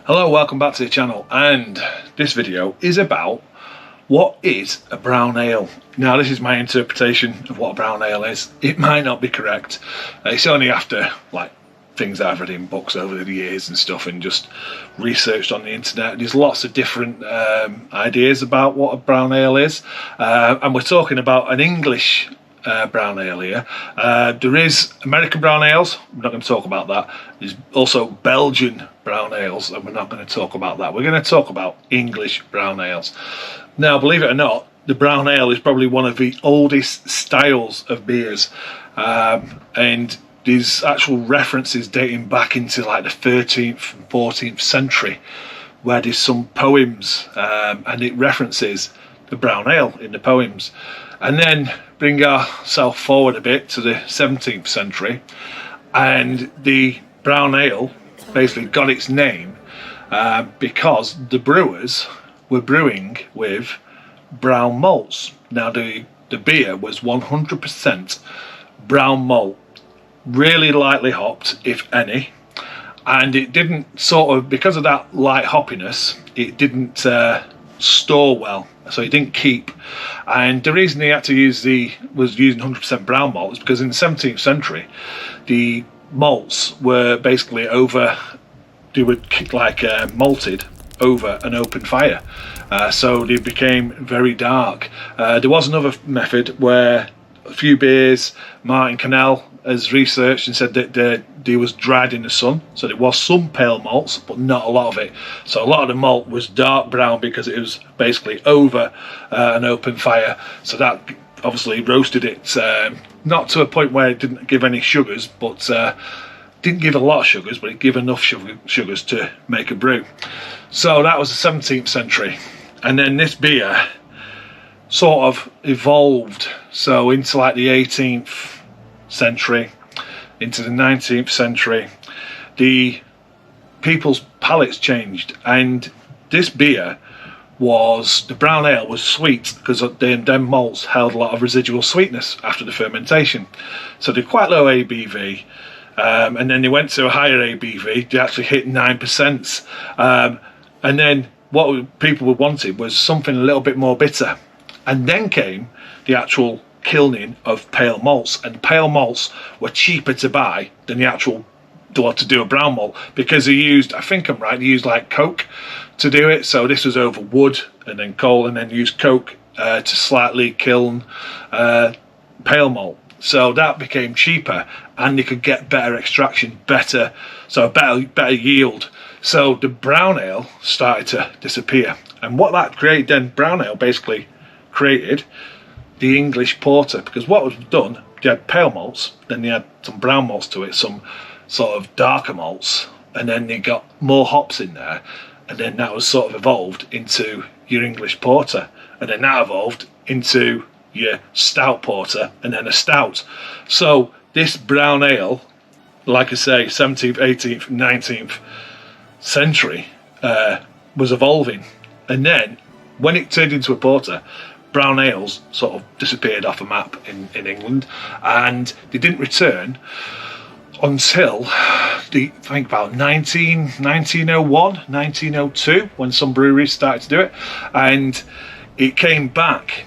Hello, welcome back to the channel, and this video is about what is a brown ale. Now, this is my interpretation of what a brown ale is. It might not be correct. It's only after like things that I've read in books over the years and stuff, and just researched on the internet. There's lots of different ideas about what a brown ale is, and we're talking about an English brown ale here. There is American brown ales. We're not going to talk about that. There's also Belgian brown ales, and we're not going to talk about that. We're going to talk about English brown ales. Now, believe it or not, the brown ale is probably one of the oldest styles of beers, and there's actual references dating back into like the 13th and 14th century, where there's some poems and it references the brown ale in the poems. And then bring ourselves forward a bit to the 17th century, and the brown ale basically got its name because the brewers were brewing with brown malts. Now, the beer was 100% brown malt, really lightly hopped, if any, and it didn't sort of, because of that light hoppiness, it didn't store well, so it didn't keep. And the reason they had to use was using 100% brown malt is because in the 17th century the malts were basically they were like malted over an open fire, so they became very dark. There was another method where a few beers Martin Cannell has researched and said that they was dried in the sun, so there was some pale malts but not a lot of it. So a lot of the malt was dark brown because it was basically over an open fire, so that obviously roasted it, not to a point where it didn't give any sugars, but didn't give a lot of sugars, but it gave enough sugars to make a brew. So that was the 17th century, and then this beer sort of evolved, so into like the 18th century, into the 19th century, the people's palates changed, and this beer the brown ale was sweet because them malts held a lot of residual sweetness after the fermentation, so they're quite low ABV, and then they went to a higher ABV. They actually hit 9%, and then what people wanted was something a little bit more bitter. And then came the actual kilning of pale malts, and pale malts were cheaper to buy than the actual to do a brown malt, because they used, I think I'm right, they used like coke to do it. So this was over wood and then coal, and then used coke to slightly kiln pale malt. So that became cheaper, and you could get better extraction, better yield. So the brown ale started to disappear, and what that created then, brown ale basically created the English porter, because what was done, they had pale malts, then they had some brown malts to it, some sort of darker malts, and then they got more hops in there, and then that was sort of evolved into your English porter, and then that evolved into your stout porter, and then a stout. So this brown ale, like I say, 17th, 18th, 19th century, was evolving, and then when it turned into a porter, brown ales sort of disappeared off the map in England, and they didn't return until I think about 1901, 1902, when some breweries started to do it, and it came back,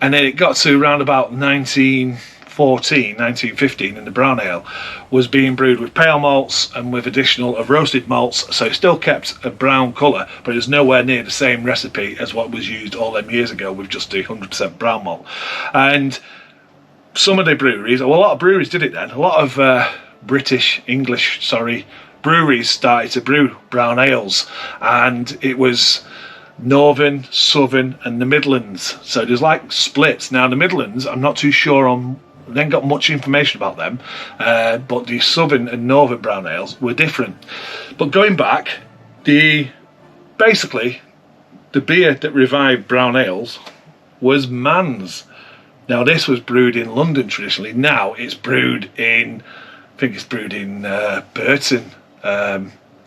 and then it got to around about 1914, 1915, and the brown ale was being brewed with pale malts and with additional of roasted malts, so it still kept a brown colour, but it was nowhere near the same recipe as what was used all them years ago with just the 100% brown malt. And some of the breweries, well, a lot of breweries did it then, a lot of English breweries started to brew brown ales, and it was Northern, Southern and the Midlands, so there's like splits. Now the Midlands, I'm not too sure on, I ain't got much information about them, but the Southern and Northern brown ales were different. But going back, basically the beer that revived brown ales was Mann's. Now this was brewed in London traditionally. Now it's brewed in, I think it's brewed in Burton,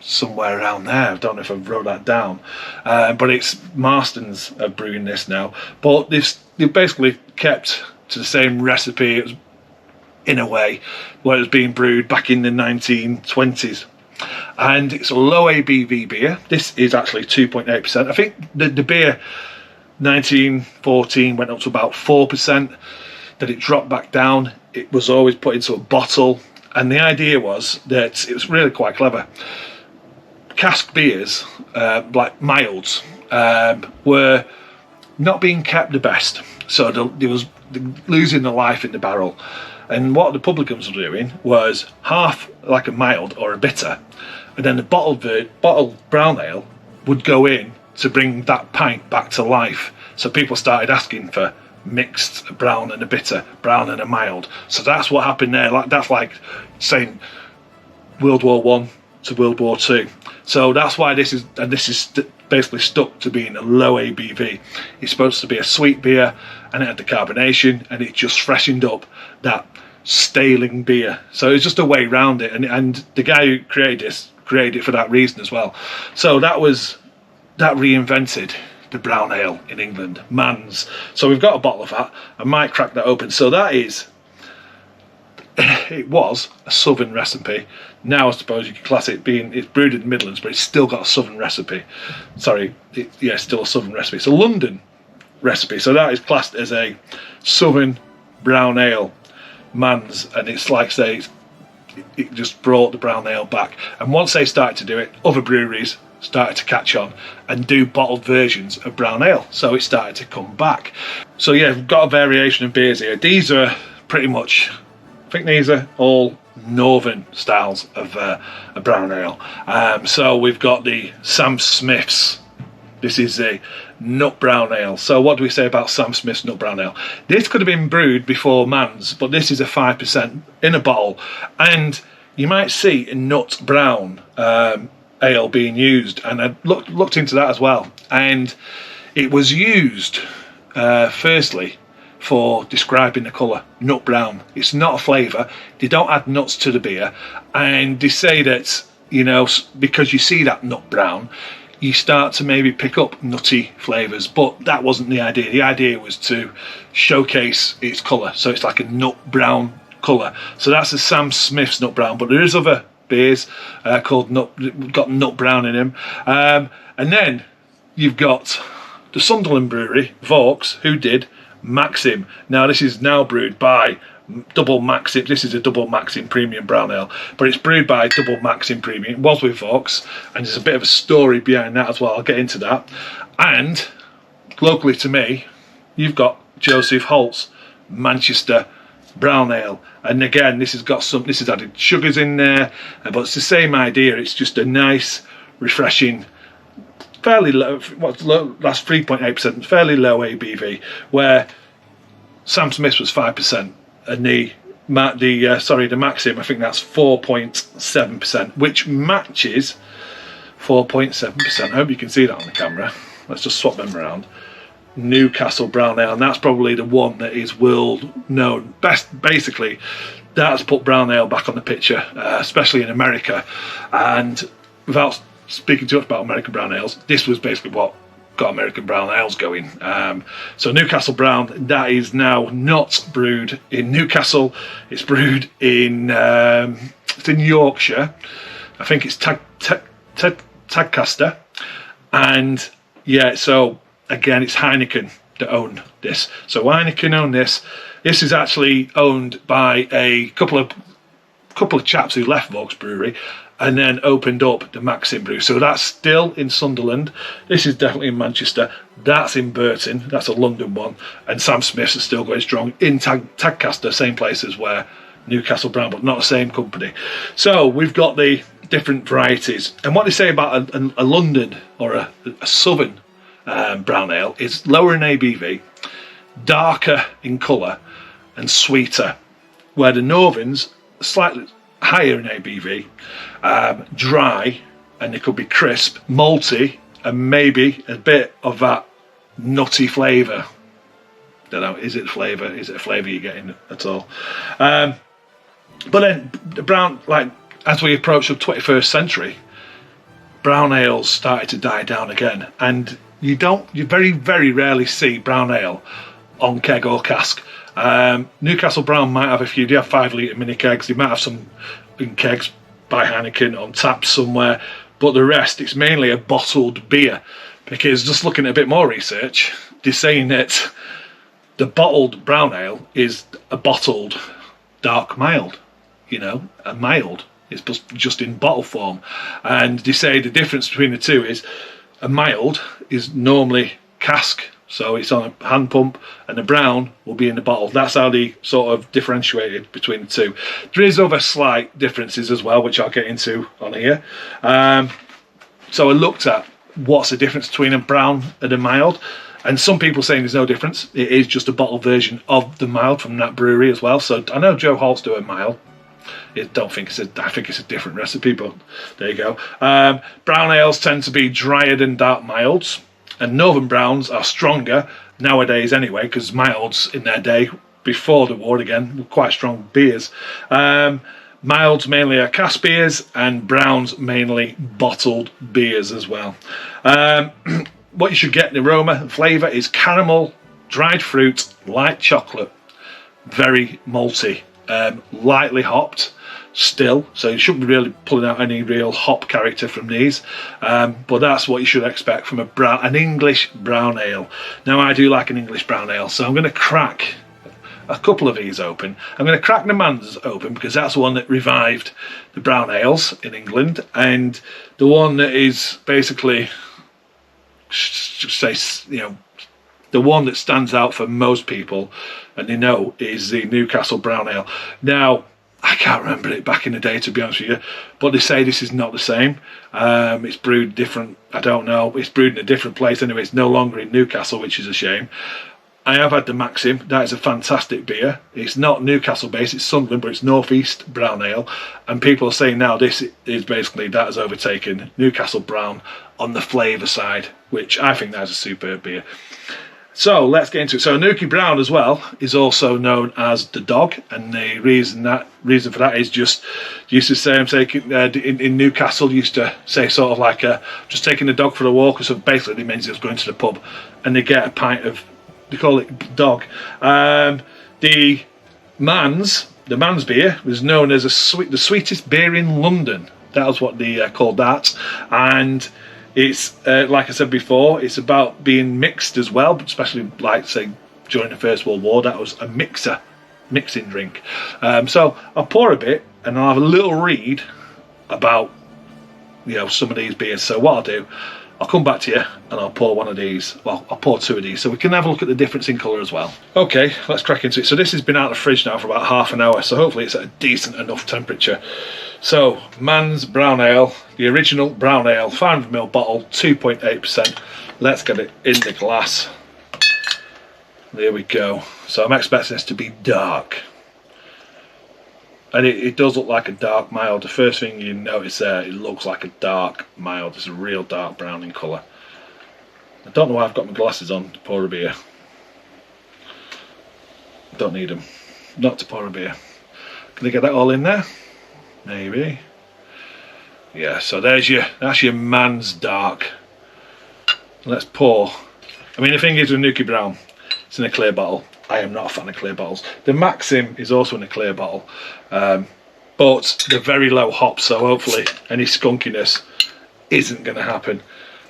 somewhere around there. I don't know if I wrote that down, but it's Marston's are brewing this now. But they've basically kept to the same recipe. It was, in a way, where it was being brewed back in the 1920s. and it's a low ABV beer. This is actually 2.8%. I think the beer 1914 went up to about 4%, then it dropped back down. It was always put into a bottle, and the idea was that it was really quite clever. Cask beers, like milds, were not being kept the best, so there was losing the life in the barrel. And what the publicans were doing was half like a mild or a bitter, and then the bottled brown ale would go in to bring that pint back to life. So people started asking for mixed brown and a bitter, brown and a mild. So that's what happened there. That's like saying World War One to World War Two. So that's why this is basically stuck to being a low ABV. It's supposed to be a sweet beer, and it had the carbonation, and it just freshened up that staling beer. So it's just a way around it, and the guy who created it for that reason as well. So that reinvented the brown ale in England, Mans. So we've got a bottle of that. I might crack that open. So that is, it was a southern recipe. Now I suppose you could class it being, it's brewed in the Midlands, but it's still got a southern recipe. Sorry, still a southern recipe. It's a London recipe. So that is classed as a southern brown ale, Mans, and it's like say it just brought the brown ale back. And once they started to do it, other breweries started to catch on and do bottled versions of brown ale, so it started to come back. So yeah, we've got a variation of beers here. These are pretty much, I think these are all northern styles of a brown ale. So we've got the Sam Smith's. This is a nut brown ale. So what do we say about Sam Smith's nut brown ale? This could have been brewed before Mans, but this is a 5% in a bottle, and you might see a nut brown ale being used, and I looked into that as well, and it was used firstly for describing the colour, nut brown. It's not a flavour. They don't add nuts to the beer, and they say that, you know, because you see that nut brown, you start to maybe pick up nutty flavours, but that wasn't the idea. The idea was to showcase its colour, so it's like a nut brown colour. So that's a Sam Smith's nut brown, but there is other beers called got nut brown in them. And then you've got the Sunderland brewery, Vaux, who did Maxim. Now this is now brewed by Double Maxim. This is a Double Maxim Premium Brown Ale, but it's brewed by Double Maxim Premium. It was with Vaux, and there's a bit of a story behind that as well. I'll get into that. And locally to me, you've got Joseph Holt's Manchester Brown Ale, and again this has added sugars in there, but it's the same idea. It's just a nice, refreshing, fairly low, that's 3.8%, fairly low ABV, where Sam Smith's was 5%, and the Maxim, I think that's 4.7%, which matches 4.7%. I hope you can see that on the camera. Let's just swap them around. Newcastle Brown Ale, and that's probably the one that is world known best. Basically, that's put brown ale back on the picture, especially in America. And without speaking too much about American brown ales, this was basically what got American brown ales going. So Newcastle Brown, that is now not brewed in Newcastle. It's brewed in it's in Yorkshire. I think it's Tadcaster, and yeah, so again, it's Heineken that own this. So Heineken own this. This is actually owned by a couple of chaps who left Vaux Brewery and then opened up the Maxim Brew. So that's still in Sunderland. This is definitely in Manchester. That's in Burton. That's a London one. And Sam Smith's is still going strong in Tadcaster, same place as where Newcastle Brown, but not the same company. So we've got the different varieties. And what they say about a London or a southern brown ale is lower in ABV, darker in colour and sweeter, where the northerns are slightly higher in ABV, dry, and it could be crisp, malty, and maybe a bit of that nutty flavour. Don't know, is it flavour? Is it a flavour you're getting at all? But then the brown, like as we approach the 21st century, brown ales started to die down again, and you very, very rarely see brown ale on keg or cask. Newcastle Brown might have a few. They have 5 litre mini kegs. They might have some in kegs, by Heineken on tap somewhere, but the rest, it's mainly a bottled beer. Because just looking at a bit more research, they're saying that the bottled brown ale is a bottled dark mild, you know, a mild. It's just in bottle form. And they say the difference between the two is a mild is normally cask, so it's on a hand pump, and the brown will be in the bottle. That's how they sort of differentiated between the two. There is other slight differences as well, which I'll get into on here. So I looked at what's the difference between a brown and a mild, and some people saying there's no difference. It is just a bottle version of the mild from that brewery as well. So I know Joe Halt's do a mild. I think it's a different recipe, but there you go. Brown ales tend to be drier than dark milds, and Northern browns are stronger nowadays anyway, because milds in their day, before the war again, were quite strong beers. Milds mainly are cask beers, and browns mainly bottled beers as well. What you should get in aroma and flavour is caramel, dried fruit, light chocolate, very malty, lightly hopped still, so you shouldn't be really pulling out any real hop character from these, but that's what you should expect from an English brown ale. Now, I do like an English brown ale, so I'm going to crack a couple of these open. I'm going to crack the Mans open because that's the one that revived the brown ales in England, and the one that is basically, say, you know, the one that stands out for most people, and they know, is the Newcastle brown ale. Now, I can't remember it back in the day, to be honest with you, but they say this is not the same. It's brewed different. I don't know. It's brewed in a different place anyway. It's no longer in Newcastle, which is a shame. I have had the Maxim. That is a fantastic beer. It's not Newcastle based, it's Sunderland, but it's North East brown ale. And people are saying now this is basically, that has overtaken Newcastle brown on the flavour side, which I think that's a superb beer. So let's get into it. So Nuki Brown as well is also known as the dog, and the reason for that is just, used to say, I'm taking in Newcastle, used to say sort of like just taking the dog for a walk. So basically it means it was going to the pub, and they get a pint of, they call it dog. The Mans beer was known as the sweetest beer in London. That was what they called that, and it's like I said before, it's about being mixed as well, especially like say during the First World War. That was a mixing drink. So I'll pour a bit and I'll have a little read about, you know, some of these beers. So what I'll do, I'll come back to you and I'll pour one of these. Well, I'll pour two of these so we can have a look at the difference in colour as well. Okay, let's crack into it. So this has been out of the fridge now for about half an hour, so hopefully it's at a decent enough temperature. So, Mans Brown Ale, the original brown ale, 500ml bottle, 2.8%. Let's get it in the glass. There we go. So I'm expecting this to be dark. And it does look like a dark mild. The first thing you notice there, it looks like a dark mild. It's a real dark brown in colour. I don't know why I've got my glasses on to pour a beer. Don't need them. Not to pour a beer. Can I get that all in there? Maybe. Yeah, so that's your Mans dark. Let's pour. I mean, the thing is with Nuki Brown, it's in a clear bottle. I am not a fan of clear bottles. The Maxim is also in a clear bottle, but they're very low hop, so hopefully any skunkiness isn't going to happen.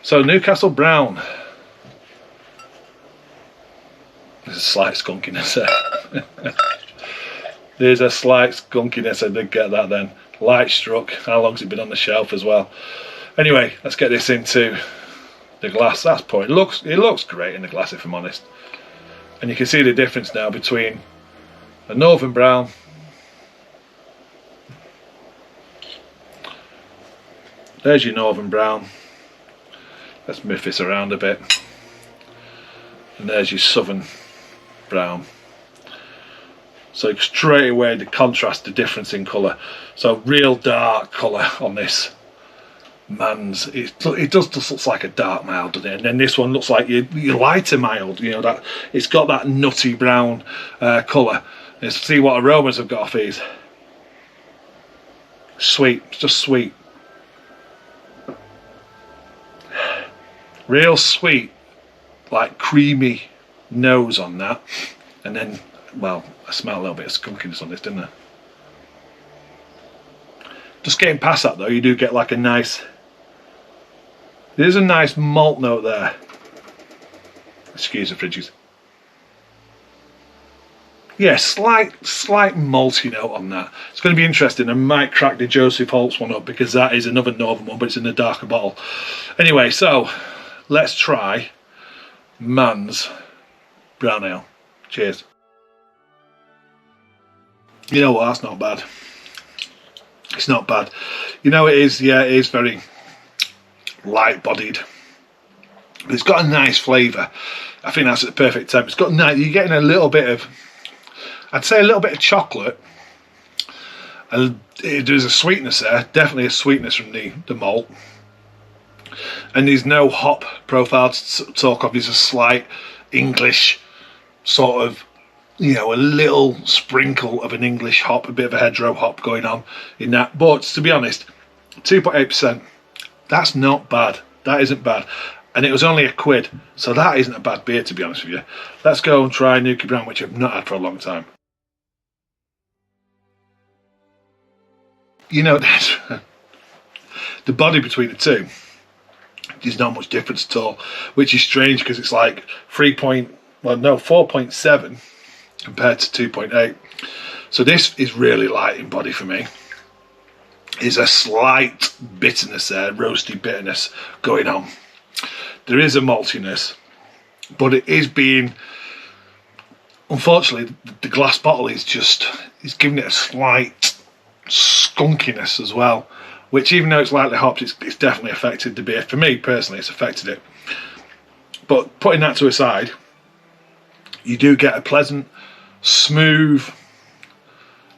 So Newcastle Brown. There's a slight skunkiness there. There's a slight skunkiness, I did get that then. Light struck. How long's it been on the shelf as well? Anyway, let's get this into the glass. That's pouring. It looks great in the glass, if I'm honest. And you can see the difference now between a Northern Brown there's your Northern Brown. Let's move this around a bit. And there's your Southern Brown. So straight away the contrast, the difference in colour. So real dark colour on this Mans. It just looks like a dark mild, doesn't it? And then this one looks like your lighter mild. You know, that it's got that nutty brown colour. Let's see what aromas I've got off these. Sweet, it's just sweet. Real sweet, like creamy nose on that. And then, well, I smell a little bit of skunkiness on this, didn't I? Just getting past that though, you do get like a nice, there's a nice malt note there. Excuse the fridges. Yeah, slight malty note on that. It's going to be interesting. I might crack the Joseph Holtz one up because that is another Northern one, but it's in a darker bottle. Anyway, so let's try Mann's brown ale. Cheers. You know what? That's not bad. It's not bad. You know, it is. Yeah, it is very light-bodied. But it's got a nice flavour. I think that's at the perfect temp. It's got nice. You're getting a little bit of, I'd say a little bit of chocolate, and there's a sweetness there, definitely a sweetness from the malt, and there's no hop profile to talk of. There's a slight English sort of, you know, a little sprinkle of an English hop, a bit of a hedgerow hop going on in that. But to be honest, 2.8%, that's not bad. That isn't bad. And it was only £1, so that isn't a bad beer, to be honest with you. Let's go and try Nuki Brown, which I've not had for a long time. You know, the body between the two, there's not much difference at all, which is strange because it's like 4.7 compared to 2.8. So this is really light in body for me. There's a slight bitterness there, roasty bitterness going on. There is a maltiness, but it is being, unfortunately, the glass bottle is just, it's giving it a slight skunkiness as well, which even though it's lightly hopped, it's definitely affected the beer. For me personally, it's affected it. But putting that to a side, you do get a pleasant, smooth,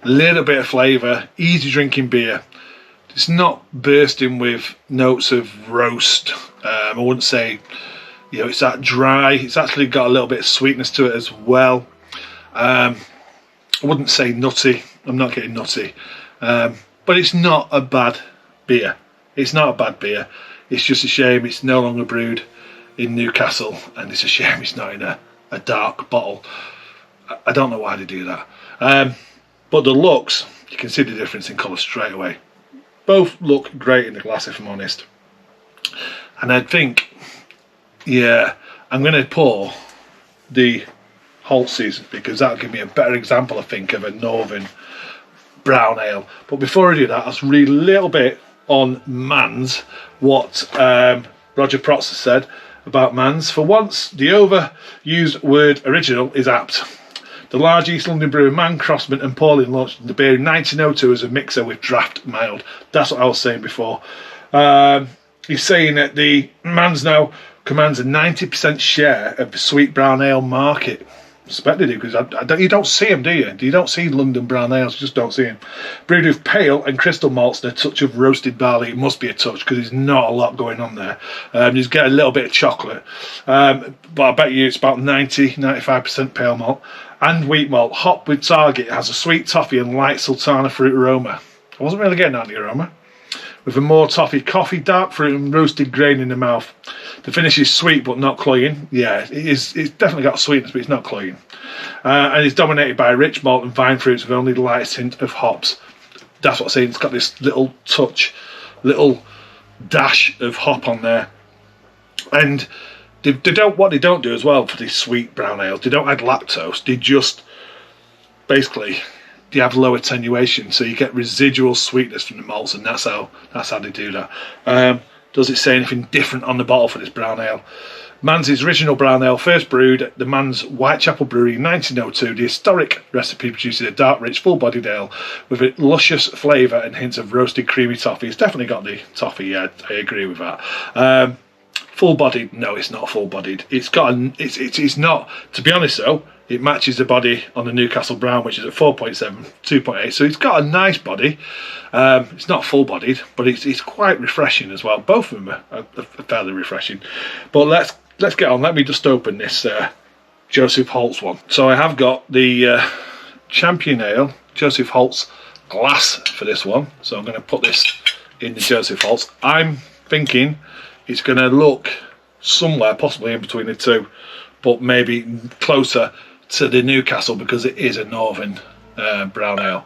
little bit of flavour, easy drinking beer. It's not bursting with notes of roast. I wouldn't say, you know, it's that dry. It's actually got a little bit of sweetness to it as well. I wouldn't say nutty. I'm not getting nutty. But it's not a bad beer. It's not a bad beer. It's just a shame it's no longer brewed in Newcastle, and it's a shame it's not in a dark bottle. I don't know why they do that. But the looks, you can see the difference in colour straight away. Both look great in the glass, if I'm honest. And I think, yeah, I'm going to pour the Holtz's because that'll give me a better example, I think, of a Northern brown ale. But before I do that, I'll read a little bit on Mann's, what Roger Protz has said about Mann's. For once, the overused word original is apt. The large East London brewer Mann, Crossman and Pauling launched the beer in 1902 as a mixer with draft mild. That's what I was saying before. He's saying that the Mann's now commands a 90% share of the sweet brown ale market. I suspect they do, because you don't see them, do you? You don't see London brown ales, you just don't see them. Brewed with pale and crystal malts and a touch of roasted barley. It must be a touch, because there's not a lot going on there. You just get a little bit of chocolate. But I bet you it's about 90-95% pale malt. And wheat malt, hop with target, has a sweet toffee and light sultana fruit aroma. I wasn't really getting that in the aroma. With a more toffee, coffee, dark fruit and roasted grain in the mouth. The finish is sweet but not cloying. Yeah, it is. It's definitely got sweetness, but it's not cloying. And it's dominated by rich malt and vine fruits with only the lightest hint of hops. That's what I'm saying. It's got this little touch, little dash of hop on there. And what they don't do as well for these sweet brown ales, they don't add lactose. They just basically, they have low attenuation, so you get residual sweetness from the malts, and that's how they do that. Does it say anything different on the bottle for this brown ale? Mann's original brown ale, first brewed at the Mann's Whitechapel Brewery in 1902. The historic recipe produces a dark, rich, full-bodied ale with a luscious flavour and hints of roasted, creamy toffee. It's definitely got the toffee. Yeah, I agree with that. Full-bodied? No, it's not full-bodied. It's not. To be honest, though, it matches the body on the Newcastle Brown, which is at 4.7, 2.8. So it's got a nice body. It's not full-bodied, but it's quite refreshing as well. Both of them are fairly refreshing. But let's get on. Let me just open this Joseph Holtz one. So I have got the Champion Ale Joseph Holtz glass for this one. So I'm going to put this in the Joseph Holtz. I'm thinking it's going to look somewhere possibly in between the two, but maybe closer to the Newcastle because it is a Northern brown ale.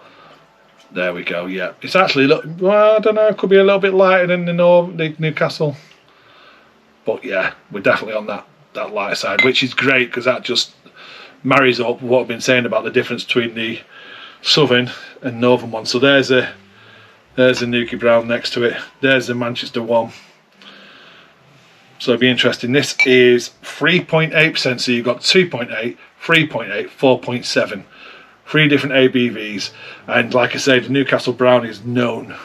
There we go. Yeah, it's actually well, I don't know. It could be a little bit lighter than the Newcastle, but yeah, we're definitely on that lighter side, which is great because that just marries up what I've been saying about the difference between the southern and northern one. So there's a Nuki Brown next to it. There's the Manchester one. So it'll be interesting. This is 3.8%. So you've got 2.8, 3.8, 4.7. 3 different ABVs. And like I say, the Newcastle Brown is known.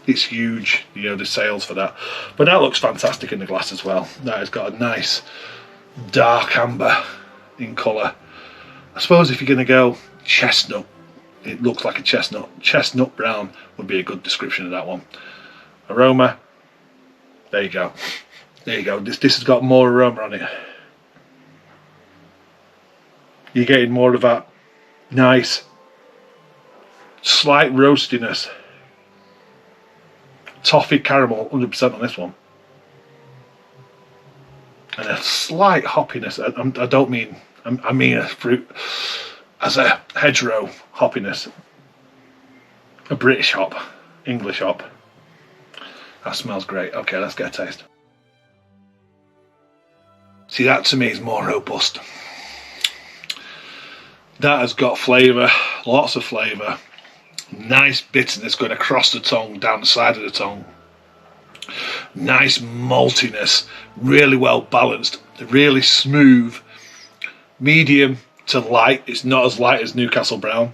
It's huge, you know, the sales for that. But that looks fantastic in the glass as well. That has got a nice dark amber in colour. I suppose if you're going to go chestnut, it looks like a chestnut. Chestnut brown would be a good description of that one. Aroma, there you go. There you go. This has got more aroma on it. You're getting more of that nice, slight roastiness. Toffee caramel, 100% on this one. And a slight hoppiness. I don't mean, I mean a fruit, as a hedgerow hoppiness. A British hop, English hop. That smells great. Okay, let's get a taste. See, that to me is more robust. That has got flavour, lots of flavour. Nice bitterness going across the tongue, down the side of the tongue. Nice maltiness, really well balanced, really smooth, medium to light. It's not as light as Newcastle Brown,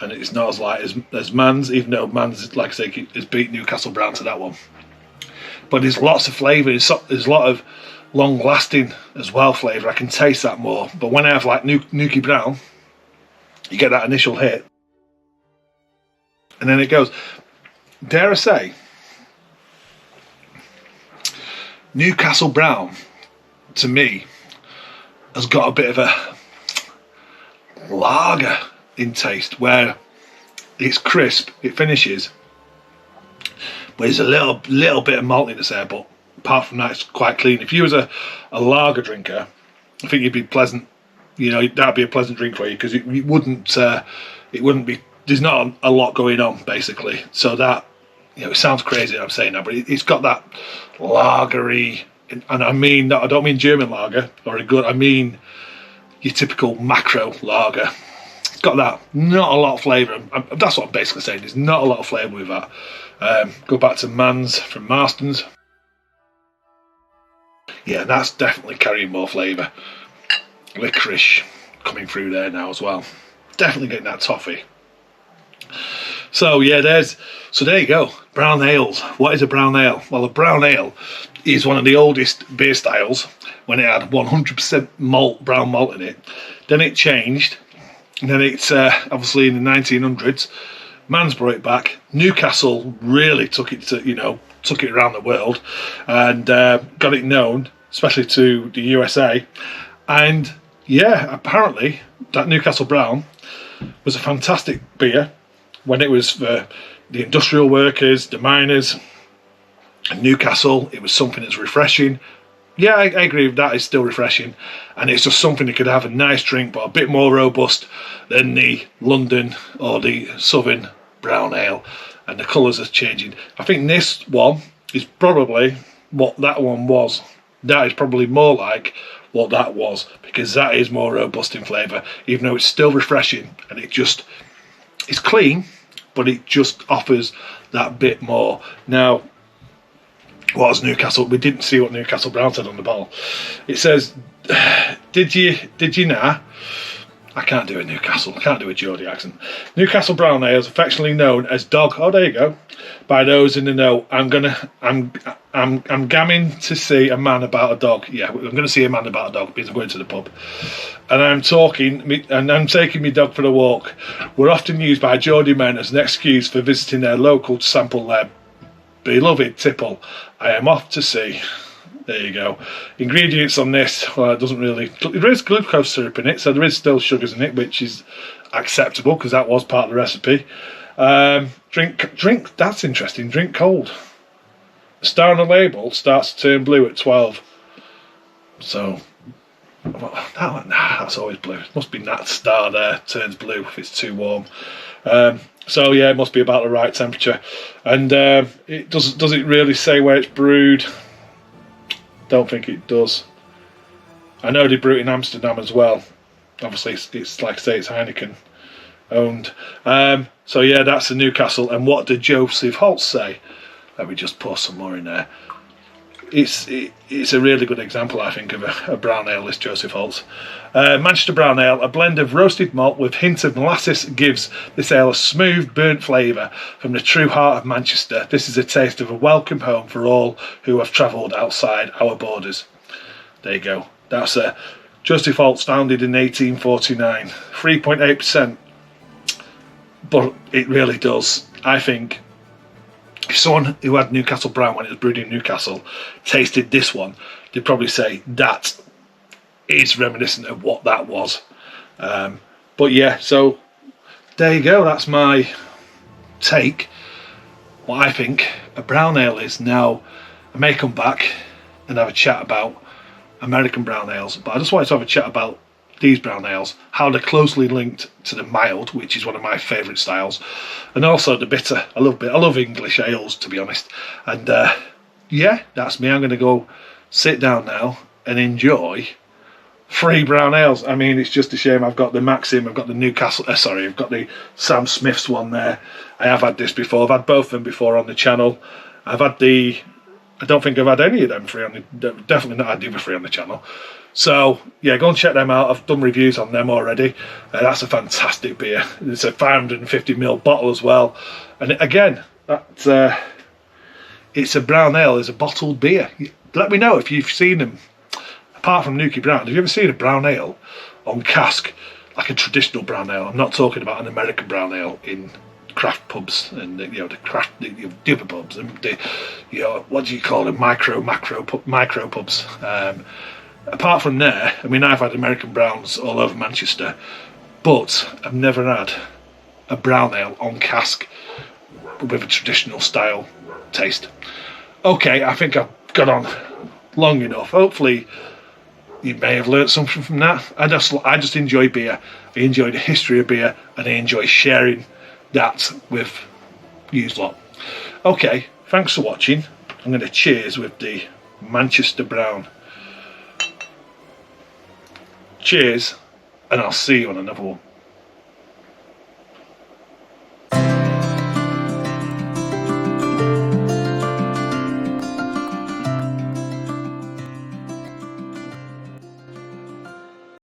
and it's not as light as Mann's, even though Mann's, like I say, has beat Newcastle Brown to that one. But there's lots of flavour. There's a lot of long-lasting as well flavour. I can taste that more. But when I have like Nuki Brown, you get that initial hit, and then it goes. Dare I say, Newcastle Brown, to me, has got a bit of a lager in taste, where it's crisp, it finishes, but there's a little bit of maltiness there, but apart from that, it's quite clean. If you was a lager drinker, I think you'd be pleasant. You know, that'd be a pleasant drink for you, because it wouldn't be. There's not a lot going on basically. So that, you know, it sounds crazy that I'm saying that, but it's got that lagery, and I mean that. I don't mean German lager or a good. I mean your typical macro lager. It's got that. Not a lot of flavour. That's what I'm basically saying. There's not a lot of flavour with that. Go back to Mann's from Marston's. Yeah, that's definitely carrying more flavour. Licorice coming through there now as well. Definitely getting that toffee. So yeah, there you go. Brown ales. What is a brown ale? Well, a brown ale is one of the oldest beer styles, when it had 100% malt, brown malt in it. Then it changed, and then it's obviously in the 1900s, Mann's brought it back. Newcastle really took it around the world, and got it known, especially to the USA. And yeah, apparently that Newcastle Brown was a fantastic beer when it was for the industrial workers, the miners. And Newcastle, it was something that's refreshing. Yeah, I agree with that. It's still refreshing, and it's just something that could have a nice drink, but a bit more robust than the London or the Southern brown ale. And the colours are changing. I think this one is probably what that one was. That is probably more like what that was, because that is more robust in flavour, even though it's still refreshing, and it's clean, but it just offers that bit more. Now, what was Newcastle? We didn't see what Newcastle Brown said on the bottle. It says, did you know? I can't do a Newcastle. I can't do a Geordie accent. Newcastle Brown Ale is affectionately known as dog. Oh, there you go. By those in the know, I'm gamming to see a man about a dog. Yeah, I'm going to see a man about a dog because I'm going to the pub, and I'm taking my dog for a walk. We're often used by Geordie men as an excuse for visiting their local to sample their beloved tipple. I am off to see. There you go. Ingredients on this, well, it doesn't really. There is glucose syrup in it, so there is still sugars in it, which is acceptable because that was part of the recipe. Drink. That's interesting. Drink cold. The star on the label starts to turn blue at 12. So that's always blue. It must be that star there turns blue if it's too warm. So yeah, it must be about the right temperature. And it does it really say where it's brewed? Don't think it does. I know they brew it in Amsterdam as well. Obviously, it's like I say, it's Heineken owned. So yeah, that's the Newcastle. And what did Joseph Holt say? Let me just pour some more in there. It's a really good example, I think, of a brown ale, this Joseph Holt's. Manchester Brown Ale, a blend of roasted malt with hints of molasses, gives this ale a smooth, burnt flavour from the true heart of Manchester. This is a taste of a welcome home for all who have travelled outside our borders. There you go. That's Joseph Holt's, founded in 1849. 3.8%. But it really does, I think, if someone who had Newcastle Brown when it was brewed in Newcastle tasted this one, they'd probably say that is reminiscent of what that was. But yeah, so there you go. That's my take. What I think a brown ale is. Now, I may come back and have a chat about American brown ales, but I just wanted to have a chat about these brown ales, how they're closely linked to the mild, which is one of my favourite styles, and also the bitter. I love English ales, to be honest. And yeah, that's me. I'm going to go sit down now and enjoy 3 brown ales. I mean, it's just a shame I've got the Maxim, I've got the Newcastle, I've got the Sam Smith's one there. I have had this before. I've had both of them before on the channel. I don't think I've had any of them 3 on the, definitely not had the other 3 on the channel. So yeah, go and check them out. I've done reviews on them already. That's a fantastic beer. It's a 550ml bottle as well. And again, it's a brown ale. It's a bottled beer. Let me know if you've seen them. Apart from Nuki Brown, have you ever seen a brown ale on cask, like a traditional brown ale? I'm not talking about an American brown ale in craft pubs and the other pubs and what do you call them, micro pubs. Apart from there, I mean, I've had American browns all over Manchester, but I've never had a brown ale on cask with a traditional style taste. Okay, I think I've got on long enough. Hopefully you may have learnt something from that. I just enjoy beer. I enjoy the history of beer, and I enjoy sharing that with you lot. Okay, thanks for watching. I'm going to cheers with the Manchester Brown. Cheers, and I'll see you on another one.